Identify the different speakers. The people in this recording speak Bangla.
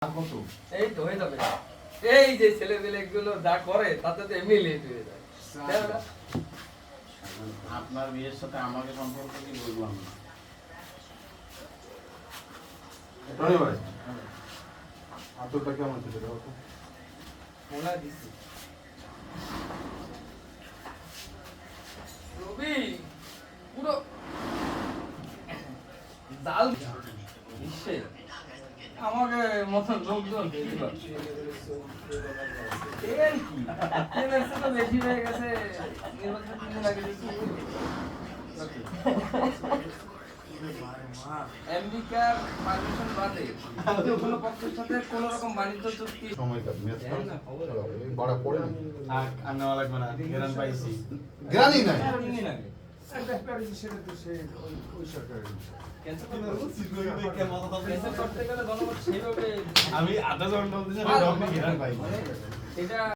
Speaker 1: এই তো হয়ে যাবে। এই যে ছেলেপেলেগুলো যা করে তাতে তো এমনি লেট হয়ে যায়।
Speaker 2: আপনার বিয়ের সাথে আমাকে সম্পর্ক কি বললাম না।
Speaker 3: রনি ভাই আতরটা কেমন ছিল দেখো
Speaker 1: মোলা দিছি। রবি পুরো জাল বিশ্বে আমাকে মতন লোকজন দিল। তেল কি? তেলের সাথে বেশি হয়ে গেছে। নির্বাচন দিন আগে যে আমেরিকার পারমিশন বাদে কোনো পক্ষের সাথে কোনো রকম বাণিজ্য চুক্তি
Speaker 3: সময়টা মেস বড় পড়ে না
Speaker 2: আমি নেওয়া লাগবে না, গ্রান পাইছি।
Speaker 3: গ্রানি নাই
Speaker 1: দিন আগে ক্যান্সেল করতে গেলে জনগণ সেইভাবে
Speaker 2: আমি আধা ঘন্টা
Speaker 1: এটা